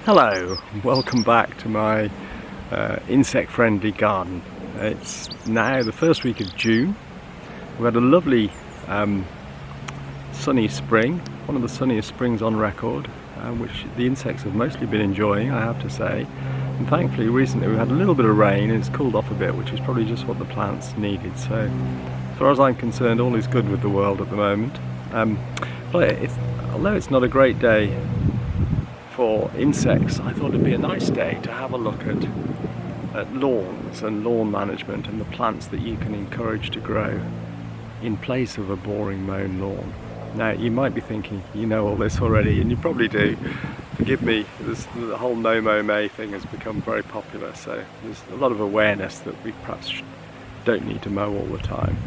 Hello, welcome back to my insect-friendly garden. It's now the first week of June. We've had a lovely sunny spring, one of the sunniest springs on record, which the insects have mostly been enjoying, I have to say. And thankfully recently we've had a little bit of rain and it's cooled off a bit, which is probably just what the plants needed. So as far as I'm concerned, all is good with the world at the moment. Although it's not a great day for insects, I thought it'd be a nice day to have a look at lawns and lawn management and the plants that you can encourage to grow in place of a boring mown lawn. Now you might be thinking you know all this already, and you probably do. Forgive me, the whole no mow May thing has become very popular, so there's a lot of awareness that we perhaps don't need to mow all the time.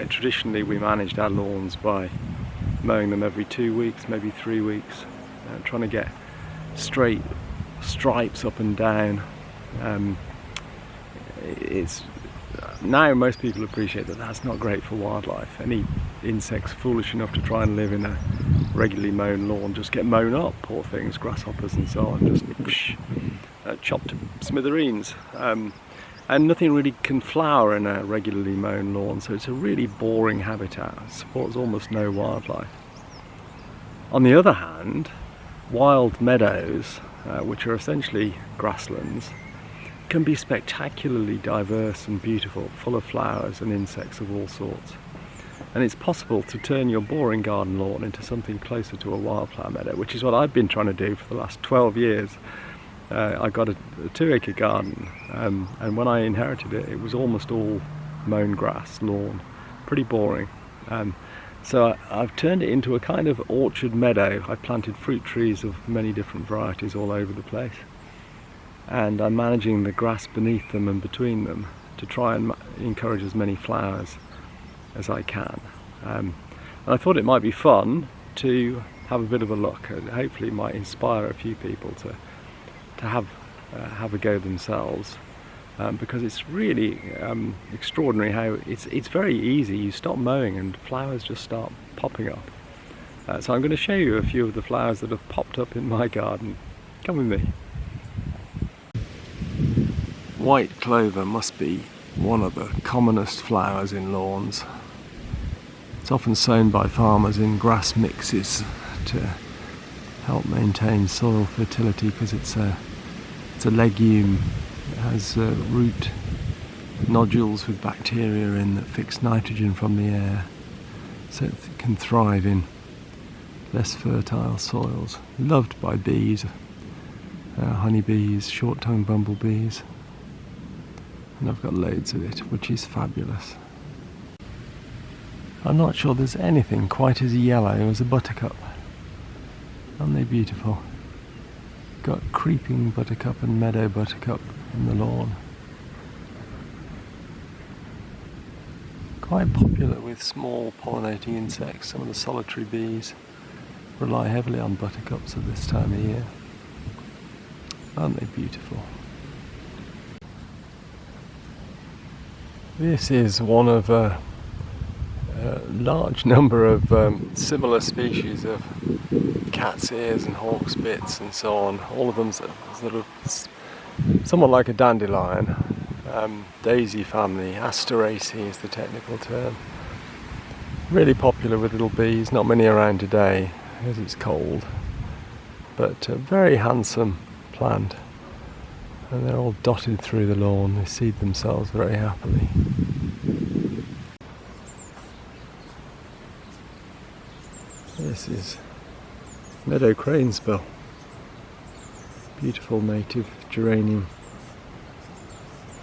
Traditionally we managed our lawns by mowing them every 2 weeks, maybe 3 weeks. Trying to get straight stripes up and down. Now most people appreciate that that's not great for wildlife. Any insects foolish enough to try and live in a regularly mown lawn just get mown up, poor things, grasshoppers and so on, just chopped to smithereens. And nothing really can flower in a regularly mown lawn, so it's a really boring habitat. It supports almost no wildlife. On the other hand, wild meadows, which are essentially grasslands, can be spectacularly diverse and beautiful, full of flowers and insects of all sorts. And it's possible to turn your boring garden lawn into something closer to a wildflower meadow, which is what I've been trying to do for the last 12 years. I got a 2-acre garden, and when I inherited it, it was almost all mown grass lawn, pretty boring. So I've turned it into a kind of orchard meadow. I planted fruit trees of many different varieties all over the place, and I'm managing the grass beneath them and between them to try and encourage as many flowers as I can. And I thought it might be fun to have a bit of a look, and hopefully it might inspire a few people to have a go themselves. Because it's really extraordinary how it's very easy. You stop mowing and flowers just start popping up. So I'm going to show you a few of the flowers that have popped up in my garden. Come with me. White clover must be one of the commonest flowers in lawns. It's often sown by farmers in grass mixes to help maintain soil fertility, because it's a legume. It has root nodules with bacteria in that fix nitrogen from the air, so it can thrive in less fertile soils. Loved by bees, honeybees, short-tongued bumblebees, and I've got loads of it, which is fabulous. I'm not sure there's anything quite as yellow as a buttercup. Aren't they beautiful? Got creeping buttercup and meadow buttercup in the lawn. Quite popular with small pollinating insects. Some of the solitary bees rely heavily on buttercups at this time of year. Aren't they beautiful? This is one of a large number of similar species of cat's ears and hawk's bits and so on. All of them sort of somewhat like a dandelion. Daisy family, Asteraceae is the technical term. Really popular with little bees, not many around today as it's cold, but a very handsome plant, and they're all dotted through the lawn. They seed themselves very happily. This is meadow cranesbill, beautiful native geranium,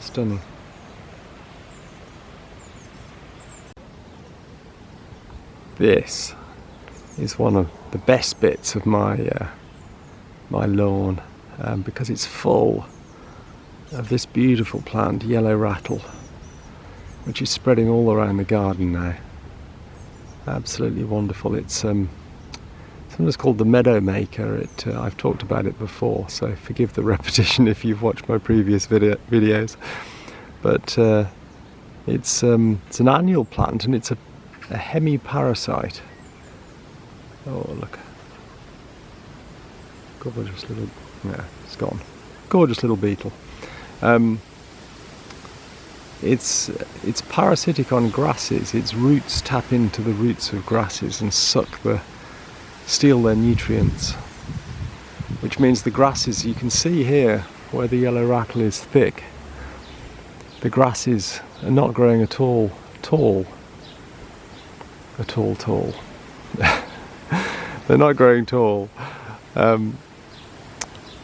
stunning. This is one of the best bits of my my lawn, because it's full of this beautiful plant, yellow rattle, which is spreading all around the garden now. Absolutely wonderful. It's sometimes called the meadow maker. I've talked about it before, so forgive the repetition if you've watched my previous videos. But it's an annual plant, and it's a hemiparasite. Oh look, Gorgeous little, yeah, it's gone. Gorgeous little beetle. It's parasitic on grasses. Its roots tap into the roots of grasses and steal their nutrients. Which means the grasses, you can see here where the yellow rattle is thick, the grasses are not growing at all tall. They're not growing tall,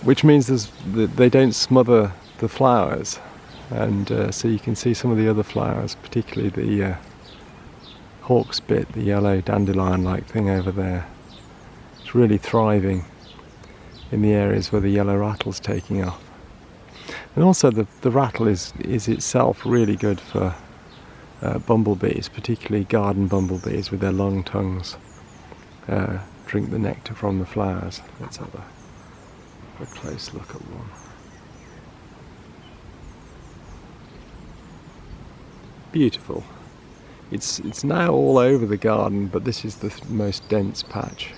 which means they don't smother the flowers, and so you can see some of the other flowers, particularly the hawksbit, the yellow dandelion-like thing over there. It's really thriving in the areas where the yellow rattle's taking off. And also the rattle is itself really good for bumblebees, particularly garden bumblebees with their long tongues. Drink the nectar from the flowers. Let's have a close look at one. Beautiful. It's now all over the garden, but this is the most dense patch.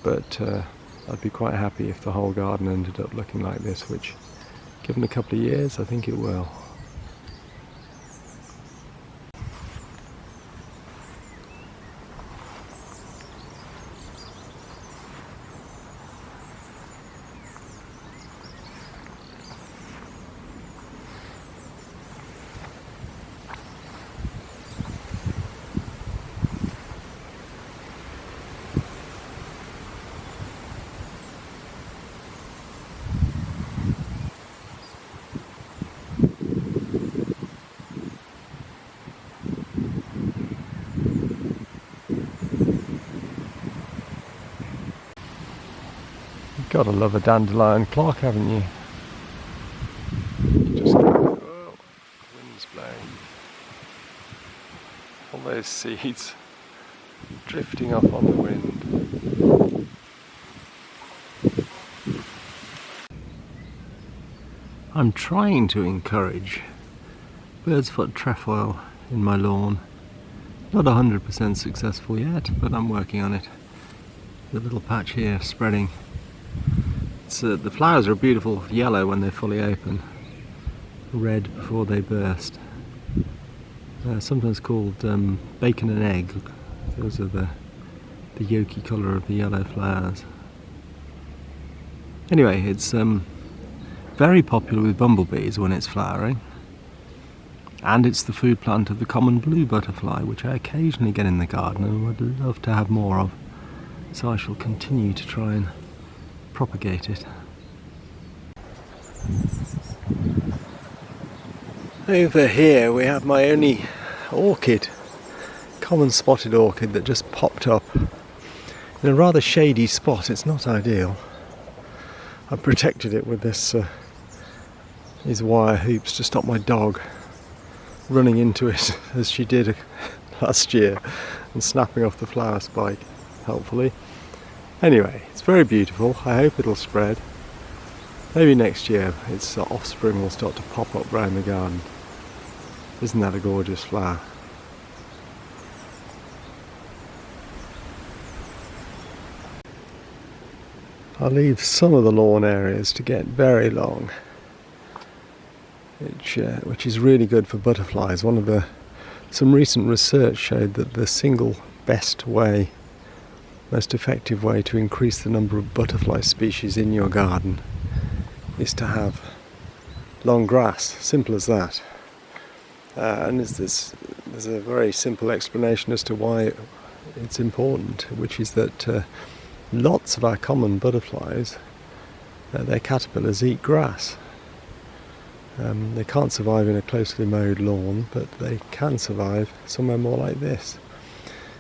But I'd be quite happy if the whole garden ended up looking like this, which, given a couple of years, I think it will. Gotta love a dandelion clock, haven't you? Oh, wind's blowing. All those seeds drifting off on the wind. I'm trying to encourage bird's foot trefoil in my lawn. Not 100% successful yet, but I'm working on it. The little patch here spreading. The flowers are a beautiful yellow when they're fully open, red before they burst. Sometimes called bacon and egg. Those are the yolky colour of the yellow flowers. Anyway, it's very popular with bumblebees when it's flowering, and it's the food plant of the common blue butterfly, which I occasionally get in the garden and would love to have more of, so I shall continue to try and propagate it. Over here we have my only orchid, common spotted orchid, that just popped up in a rather shady spot. It's not ideal. I protected it with these wire hoops to stop my dog running into it as she did last year and snapping off the flower spike, helpfully. Anyway, it's very beautiful. I hope it'll spread. Maybe next year its offspring will start to pop up round the garden. Isn't that a gorgeous flower? I'll leave some of the lawn areas to get very long, which is really good for butterflies. Some recent research showed that the single best way, most effective way to increase the number of butterfly species in your garden is to have long grass. Simple as that. And there's a very simple explanation as to why it's important, which is that lots of our common butterflies, their caterpillars eat grass. They can't survive in a closely mowed lawn, but they can survive somewhere more like this.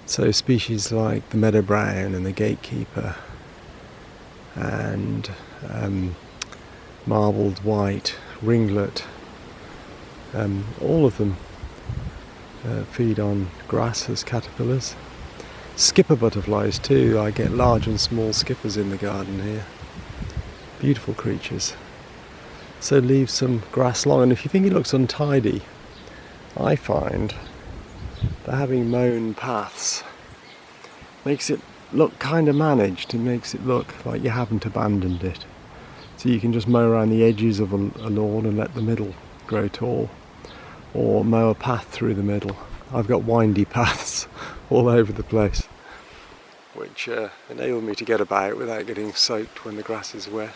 So species like the meadow brown and the gatekeeper and marbled white, ringlet, all of them feed on grass as caterpillars. Skipper butterflies too. I get large and small skippers in the garden here. Beautiful creatures. So leave some grass long, and if you think it looks untidy, I find that having mown paths makes it look kind of managed. It makes it look like you haven't abandoned it. So you can just mow around the edges of a lawn and let the middle grow tall, or mow a path through the middle. I've got windy paths all over the place, which enable me to get about without getting soaked when the grass is wet.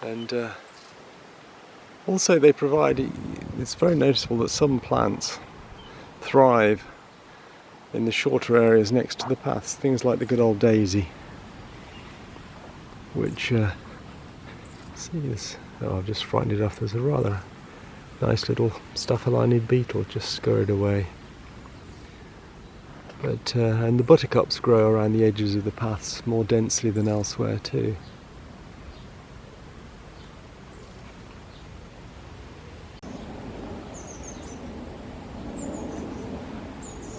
And also they provide, it's very noticeable that some plants thrive in the shorter areas next to the paths, things like the good old daisy, which see this, oh, I've just frightened it off. There's a rather nice little stuff-a-lined beetle just scurried away. But and the buttercups grow around the edges of the paths more densely than elsewhere too.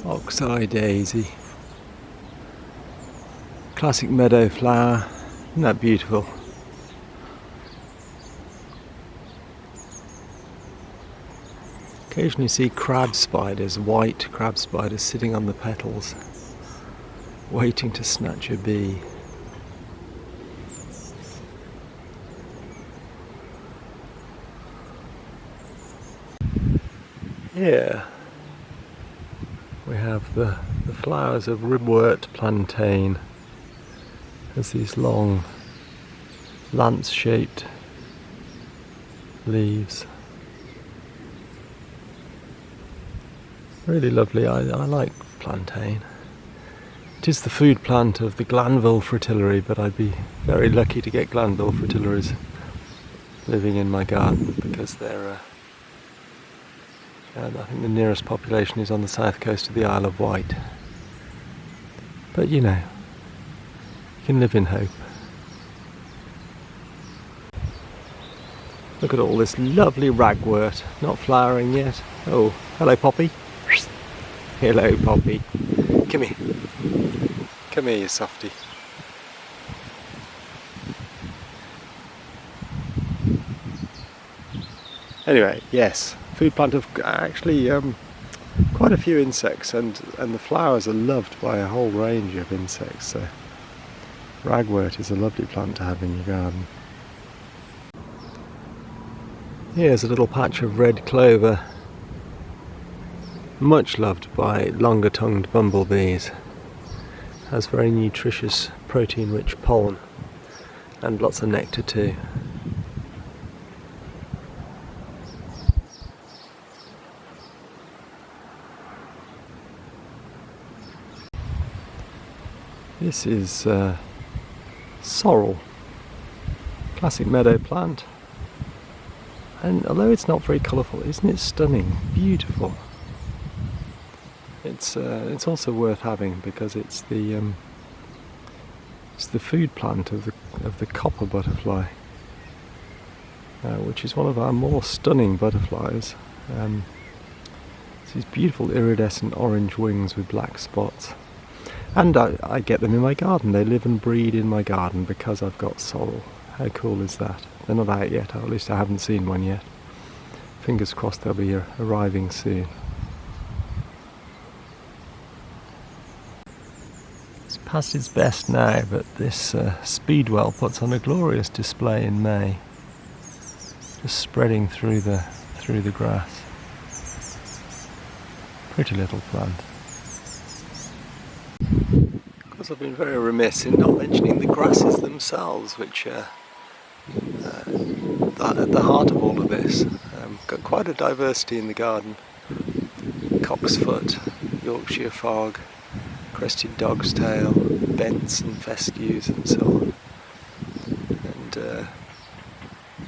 Ox-eye daisy, classic meadow flower, isn't that beautiful? Occasionally see crab spiders, white crab spiders sitting on the petals, waiting to snatch a bee. Here we have the flowers of ragwart plantain. There's these long lance-shaped leaves. Really lovely. I like plantain. It is the food plant of the Glanville fritillary, but I'd be very lucky to get Glanville fritillaries living in my garden, because they're I think the nearest population is on the south coast of the Isle of Wight. But you know, you can live in hope. Look at all this lovely ragwort, not flowering yet. Oh, hello Poppy. Hello Poppy. Come here. Come here, you softie. Anyway, yes, food plant of actually quite a few insects, and the flowers are loved by a whole range of insects. So ragwort is a lovely plant to have in your garden. Here's a little patch of red clover, much loved by longer-tongued bumblebees. Has very nutritious, protein-rich pollen and lots of nectar too. This is sorrel, classic meadow plant, and although it's not very colourful, isn't it stunning? Beautiful. It's also worth having because it's the food plant of the copper butterfly, which is one of our more stunning butterflies. It's these beautiful iridescent orange wings with black spots. And I get them in my garden. They live and breed in my garden because I've got sorrel. How cool is that? They're not out yet, or at least I haven't seen one yet. Fingers crossed they'll be arriving soon. It's past its best now, but this speedwell puts on a glorious display in May. Just spreading through the grass. Pretty little plant. Of course, I've been very remiss in not mentioning the grasses themselves, which are at the heart of all of this. Got quite a diversity in the garden. Cocksfoot, Yorkshire fog, crested dog's tail, bents and fescues and so on.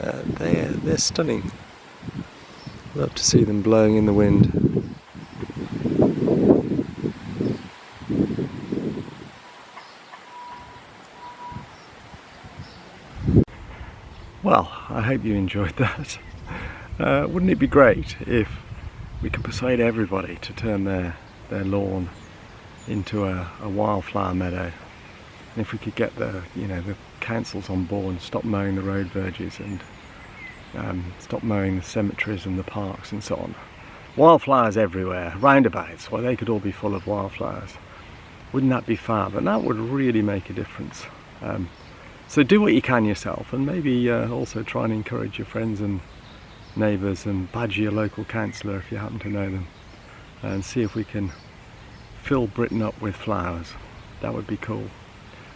And they're stunning. Love to see them blowing in the wind. Well, I hope you enjoyed that. Wouldn't it be great if we could persuade everybody to turn their lawn into a wildflower meadow? And if we could get the councils on board and stop mowing the road verges and stop mowing the cemeteries and the parks and so on. Wildflowers everywhere, roundabouts, well, they could all be full of wildflowers. Wouldn't that be fab? And that would really make a difference. So do what you can yourself, and maybe also try and encourage your friends and neighbours, and badger your local councillor if you happen to know them, and see if we can fill Britain up with flowers. That would be cool.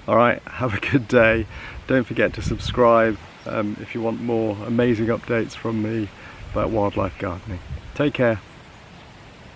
Alright, have a good day. Don't forget to subscribe if you want more amazing updates from me about wildlife gardening. Take care.